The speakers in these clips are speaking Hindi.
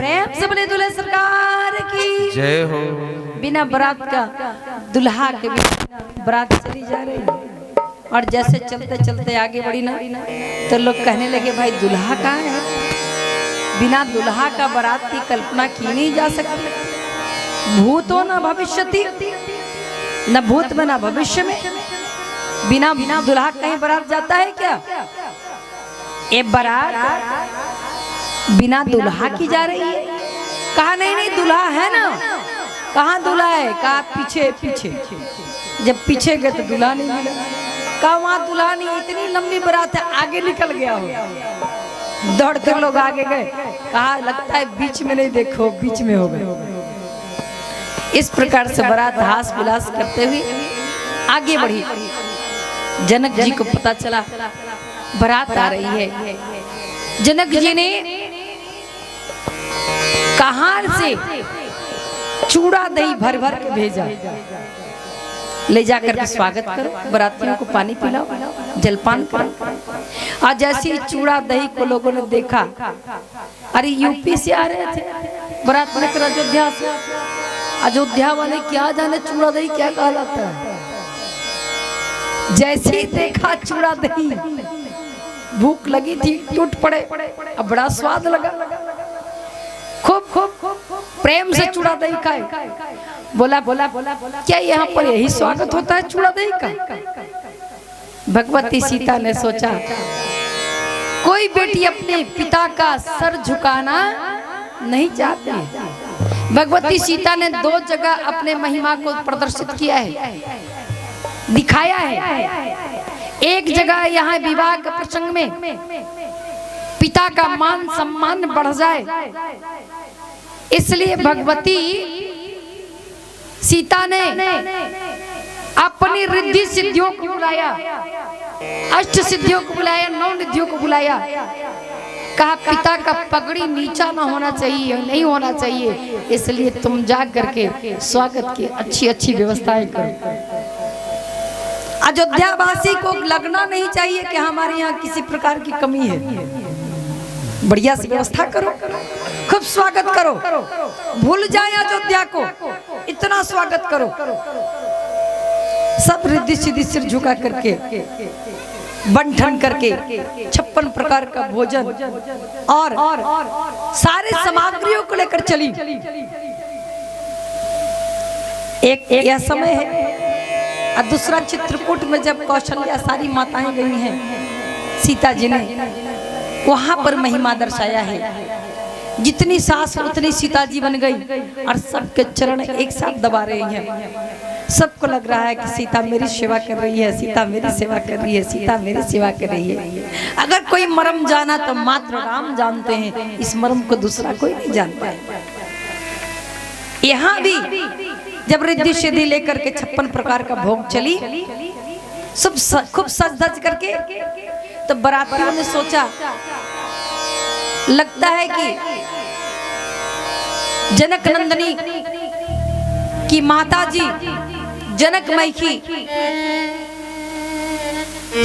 प्रेम से बोले दूल्हे सरकार की जय हो। बिना बारात का दुल्हा के बिना बारात चली जा रही है। और जैसे चलते चलते आगे बढ़ी ना तो लोग कहने लगे भाई दुल्हा कहाँ है। बिना दुल्हा का बारात की कल्पना की नहीं जा सकती। भूतो न भविष्यति, न भूत में न भविष्य में बिना दुल्हा कहीं बारात जाता है क्या। ये बारात बिना दुल्हा की जा रही है। कहा नहीं दुल्हा है ना। कहाँ दुल्हा है। कहा पीछे पीछे। जब पीछे गए तो दुल्हा नहीं मिला। कहा वहां दुल्हा नहीं, इतनी लंबी बारात है आगे निकल गया हो। दौड़ कर लोग आगे गए। कहा लगता है बीच में नहीं, देखो बीच में हो गए। इस प्रकार से बारात हास विलास करते हुए आगे बढ़ी। जनक जी को पता चला बारात आ रही है। जनक जी ने कहां से चूड़ा दही भर भर के भेजा। ले जाकर के स्वागत करो, बारातियों को पानी पिलाओ, जलपान करो। आज जैसे चूड़ा दही को लोगों ने देखा, अरे यूपी से आ रहे थे बारात लेकर अयोध्या से। अयोध्या वाले क्या जाने चूड़ा दही क्या कहलाता है। जैसे ही देखा चूड़ा दही, भूख लगी थी, टूट पड़े। अब बड़ा स्वाद लगा, खूब खूब प्रेम से चूड़ा दही खाए। बोला क्या यहाँ पर यही स्वागत होता है चूड़ा दही का। भगवती सीता ने सोचा कोई बेटी अपने पिता का सर झुकाना नहीं चाहती। भगवती सीता ने 2 जगह अपने महिमा को प्रदर्शित किया है, दिखाया है। एक जगह यहाँ विवाह के प्रसंग में पिता का मान सम्मान बढ़ जाए, इसलिए भगवती सीता ने अपनी रिद्धि सिद्धियों को बुलाया, अष्ट सिद्धियों को बुलाया, 9 निधियों को बुलाया। कहा पिता का पगड़ी नीचा ना होना चाहिए, नहीं होना चाहिए, इसलिए तुम जा करके स्वागत की अच्छी अच्छी व्यवस्थाएं करो। अयोध्या वासी को लगना नहीं चाहिए कि हमारे यहाँ किसी प्रकार की कमी है। बढ़िया सी व्यवस्था करो, खूब स्वागत करो, भूल जाए अयोध्या को, इतना स्वागत करो। सब रिद्धि सिद्धि सिर झुका करके बंठन करके 56 प्रकार का भोजन और सारे सामग्रियों को लेकर चली। एक यह समय है। और दूसरा चित्रकूट में जब कौशल्या सारी माताएं गई हैं, सीता जी ने वहां पर महिमा दर्शाया है। जितनी सास उतनी सीता जी बन गई और सबके चरण एक साथ दबा रही हैं। सबको लग रहा है कि सीता मेरी सेवा कर रही है, सीता मेरी सेवा कर रही है, सीता मेरी सेवा कर रही है। अगर कोई मर्म जाना तो मात्र राम जानते हैं, इस मर्म को दूसरा कोई नहीं जानता है। यहाँ भी जब रिद्धि सिद्धि लेकर के 56 प्रकार का भोग चली, सब खूब सज धज करके, तो बारातियों ने सोचा लगता है कि जनक नंदनी की माता जी जनक मैखी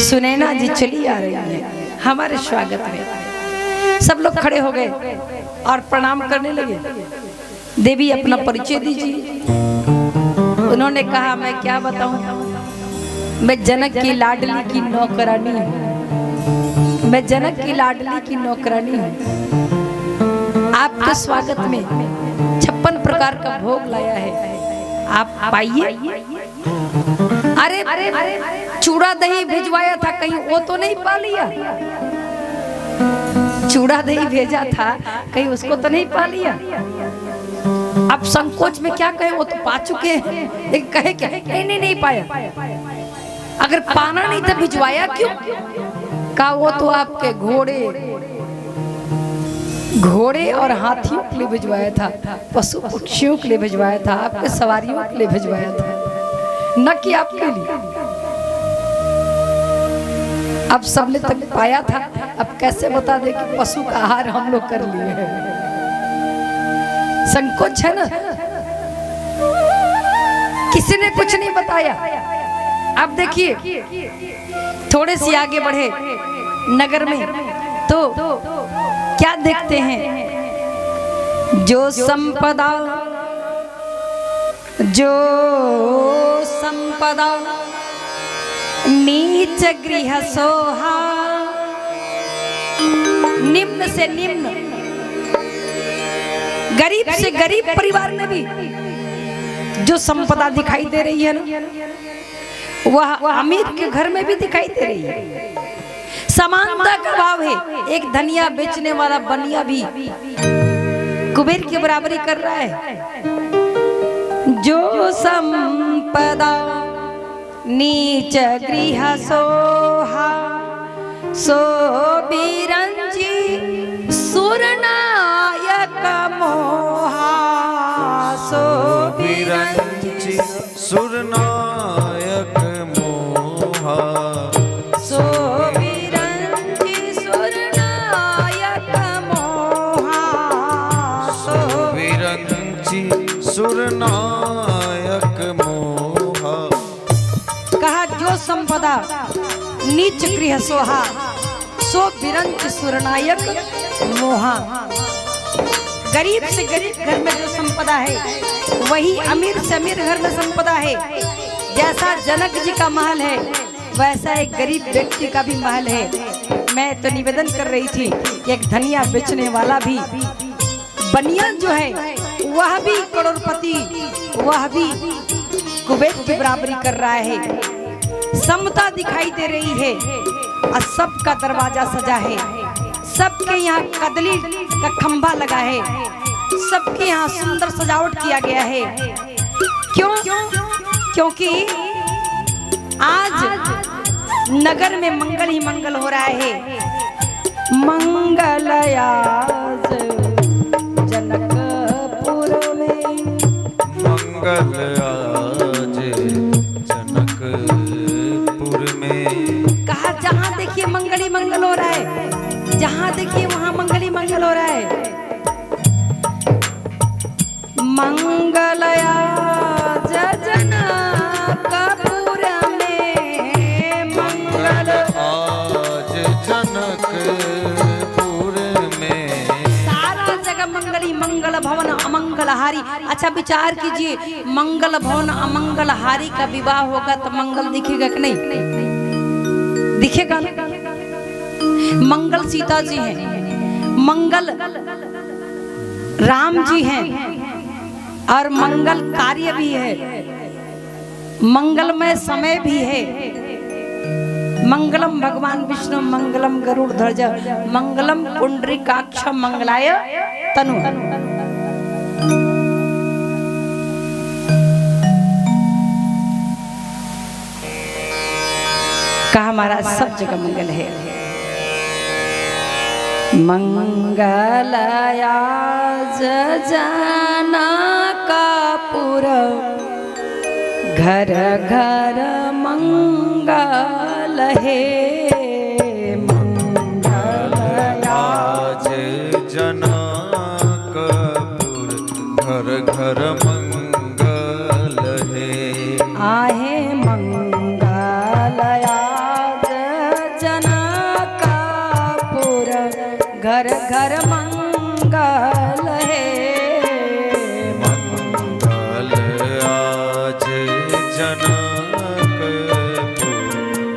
सुनैना जी चली आ रही है हमारे स्वागत में। सब लोग खड़े हो गए और प्रणाम करने लगे। देवी अपना परिचय दीजिए। उन्होंने कहा मैं क्या बताऊं, मैं जनक की लाडली की नौकरानी हूँ, मैं जनक की लाडली की नौकरानी हूँ। आपके स्वागत में 56 प्रकार का भोग लाया है, आप पाइए। अरे चूड़ा दही भिजवाया था, कहीं वो तो नहीं पा लिया। चूड़ा दही भेजा था, कहीं उसको तो नहीं पा लिया। अब संकोच में क्या कहे, वो तो पा चुके हैं, लेकिन कहे क्या, नहीं पाया। अगर पाना नहीं था भिजवाया क्यों। कहा वो तो आपके घोड़े और हाथियों के लिए भिजवाया था, पशु पक्षियों के लिए भिजवाया था, आपके सवारियों के लिए भिजवाया था, न कि आपके लिए। अब सबने तक पाया था, अब कैसे बता दे कि पशु का आहार हम लोग कर लिए हैं। संकोच है ना, किसी ने कुछ नहीं बताया। अब देखिए थोड़े से आगे बढ़े नगर में तो क्या देखते हैं जो संपदा नीच गृह सोहा, निम्न से निम्न गरीब से गरीब परिवार में भी जो संपदा दिखाई दे रही है ना, वह अमीर के घर में भी दिखाई दे रही है। समानता का भाव है। एक धनिया बेचने वाला बनिया भी कुबेर की बराबरी कर रहा है। जो संपदा नीच गृह सोहा, सो बिरंजी सुरनायक मोहा, सो बिरंजी सुरनायक मोहा, सो बिरंजी सुरनायक मोहा, सो बिरंजी सुरनायक मोहा। कहा जो संपदा नीच गृह सोहा, सो बिरंज सुरनायक मोहा। गरीब से गरीब घर में जो संपदा है, वही अमीर से अमीर घर में संपदा है। जैसा जनक जी का महल है, वैसा एक गरीब व्यक्ति का भी महल है। मैं तो निवेदन कर रही थी कि एक धनिया बेचने वाला भी बनियान जो है, वह भी करोड़पति, वह भी कुबेर की बराबरी कर रहा है। समता दिखाई दे रही है और सबका दरवाजा सजा है। सबके यहाँ कदली का खंभा लगा है, सबके यहाँ सुंदर सजावट किया गया है। क्यों? क्योंकि आज नगर में मंगल ही मंगल हो रहा है। मंगल आज जनकपुर में, मंगल आज जनकपुर में। कहा जहाँ देखिए मंगल ही मंगल हो रहा है, जहाँ देखिए वहाँ मंगल ही मंगल हो रहा है। मंगल आज जनकपुर में, मंगल आज जनकपुर में। सारा जगह मंगल ही मंगल, भवन अमंगलहारी। अच्छा विचार कीजिए, मंगल भवन अमंगलहारी का विवाह होगा तो मंगल दिखेगा कि नहीं? दिखेगा। मंगल सीता जी हैं, मंगल राम जी हैं, और मंगल कार्य भी है, मंगलमय समय भी है। मंगलम भगवान विष्णु मंगलम गरुड़ध्वज मंगलम पुंडरीकाक्ष मंगलाय तनु। कहा महाराज सब जगह मंगल है। मंगलयाज जनकपुर, घर घर मंगल है। मंगलयाज जनकपुर, घर घर मंगल है। आहे मंगलयाज जनकपुर, घर घर मंगल है। मंगल आज जनकपुर,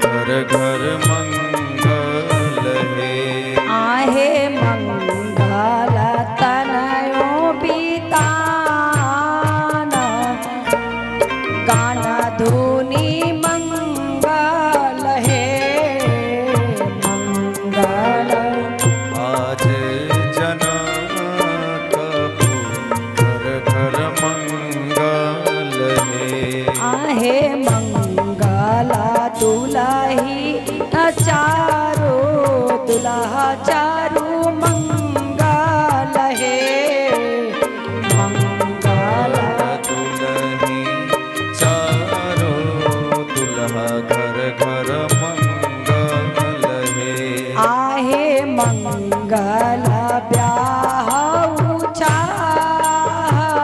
घर घर मंगल है। आहे मंगल तनयो बिताना, गाना धुनी मंगल है। मंगल आज जनकपुर, घर घर मंगल है। आहे मंगला दुलाही चारो, दुल्हा चारो मंगल है। मंगल दुल्ही चारो, दुल्हा घर घर मंगल है। आहे मंगल ब्याह चाह,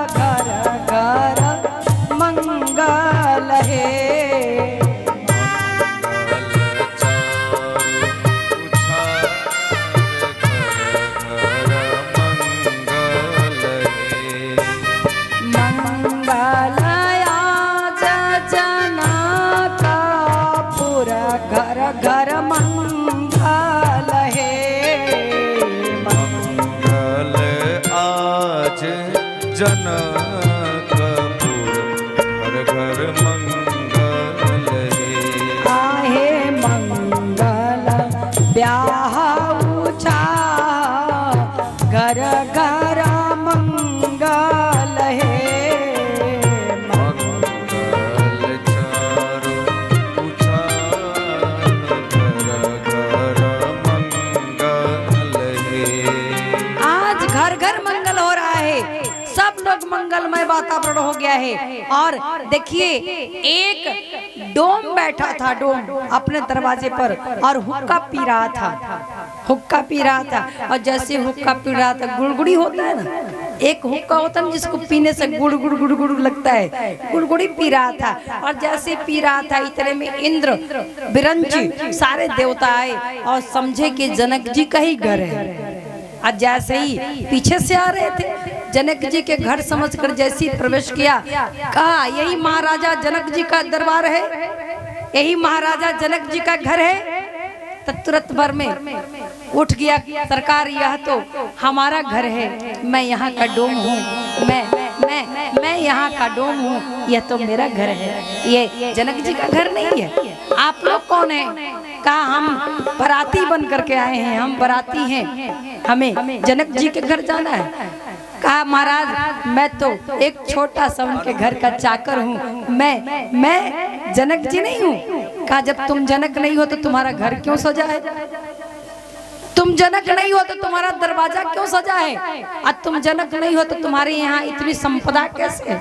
घर घर मंगल है। ब्रज जनकपुर घर घर मंगल हे। आहे मंगल ब्याह ऊंचा घर घर मंगल है। मंगल चारु उछाल घर घर मंगल हे। आज घर घर मंगल हो रहा है, सब लोग मंगलमय वातावरण हो गया है। और देखिए एक डोम बैठा था, डोम अपने दरवाजे पर, और हुक्का पी रहा था, हुक्का पी रहा था। और जैसे हुक्का पी रहा था, गुड़गुड़ी होता है ना, एक हुक्का होता है जिसको पीने से गुड़ गुड़ गुड़ गुड़ लगता है, गुड़गुड़ी पी रहा था। और जैसे पी रहा था इतने में इंद्र विरंची सारे देवता आए और समझे कि जनक जी का ही घर है। और जैसे ही पीछे से आ रहे थे, जनक जी के घर समझकर जैसे ही प्रवेश किया, कहा यही महाराजा जनक जी का दरबार है, यही महाराजा जनक जी का घर है। तो तुरंत भर में उठ गया, सरकार यह तो हमारा घर है, मैं यहाँ का डोम हूँ, मैं यहाँ का डोम हूँ, यह तो मेरा घर है, ये जनक जी का घर नहीं है। आप लोग कौन है? कहा हम बराती बन करके आए हैं, हम बराती हैं, हमें जनक जी के घर जाना है। कहा महाराज मैं तो एक छोटा सा उनके घर का चाकर हूँ, मैं जनक जी नहीं हूँ। कहा जब तुम जनक नहीं हो तो तुम्हारा घर क्यों सजा है? तुम जनक नहीं हो तो तुम्हारा दरवाजा क्यों सजा है? और तुम जनक नहीं हो तो तुम्हारे यहाँ इतनी संपदा कैसे?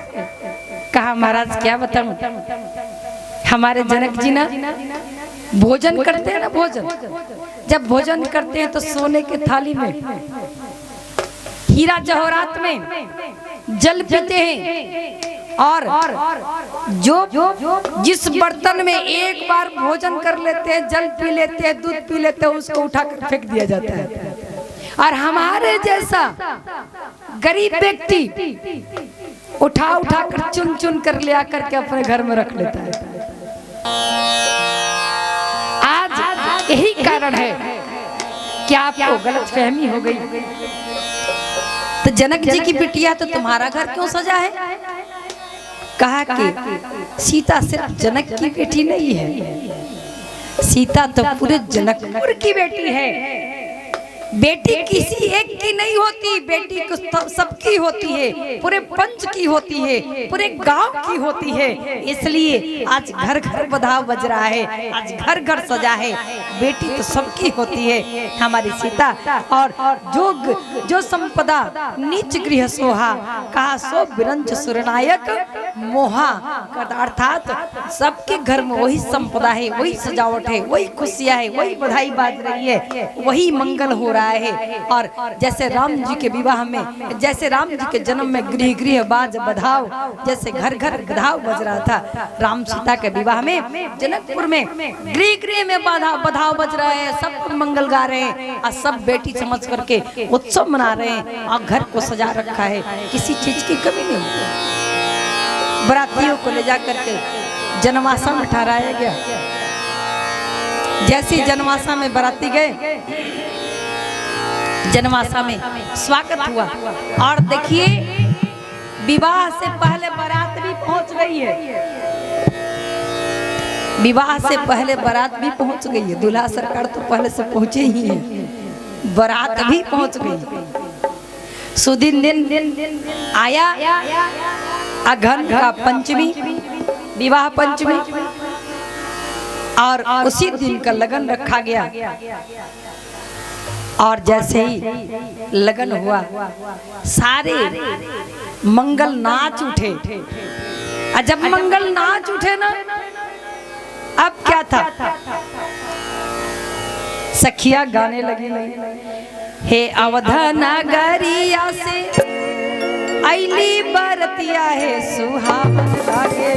कहा महाराज क्या बताऊं, हमारे जनक जी ना भोजन करते हैं ना, भोजन जब भोजन करते हैं तो सोने के थाली में हीरा जवाहरात में जल पीते हैं। और जो जिस बर्तन में एक बार भोजन कर लेते हैं, जल पी लेते हैं, दूध पी लेते हैं, उसको उठाकर फेंक दिया जाता है। और हमारे जैसा गरीब व्यक्ति उठा उठा कर चुन चुन कर ले आकर के अपने घर में रख लेता है। आज यही कारण है कि आपको गलतफहमी हो गई। तो जनक जी की बिटिया तो तुम्हारा घर क्यों सजा है? कहा कि सीता सिर्फ जनक की बेटी नहीं है, सीता तो पूरे जनकपुर की बेटी है। बेटी किसी एक की नहीं होती, बेटी सबकी होती है, पूरे पंच की होती है, पूरे गांव की होती है। इसलिए आज घर घर बधाव बज रहा है, आज घर घर सजा है। बेटी तो सबकी होती है हमारी सीता। और जो संपदा नीच गृह सोहा, कहा सो विरंच सुरनायक मोहा। अर्थात सबके घर में वही संपदा है, वही सजावट है, वही खुशियां है, वही बधाई बाज रही है, वही मंगल हो रहा है। और जैसे राम जी के विवाह में, जैसे राम जी के जन्म में गृह गृह बाज बधाव, जैसे घर घर बधाव बज रहा था, राम सीता के विवाह में जनकपुर में गृह गृह में बधाव बज रहे हैं, सब मंगल गा रहे हैं और सब बेटी समझ करके उत्सव मना रहे हैं और घर को सजा रखा है, किसी चीज की कमी नहीं। बरातियों को ले जा करके जनवासा में ठहराया गया। जैसे जनवासा में बराती गए, जनवासा में स्वागत हुआ। और देखिए विवाह से पहले बारात भी पहुंच गई है, विवाह से पहले बारात भी पहुंच गई है। दूल्हा सरकार तो पहले से पहुंचे ही है, बारात भी पहुंच गई। सुदिन दिन आया अघन का पंचमी, विवाह पंचमी, और उसी दिन का लगन रखा गया। और जैसे ही लगन हुआ, सारे मंगल नाच उठे। और जब मंगल नाच उठे ना, अब क्या था, सखिया गाने लगी, हे अवध नगरिया से अली बरतिया है सुहावन लागे।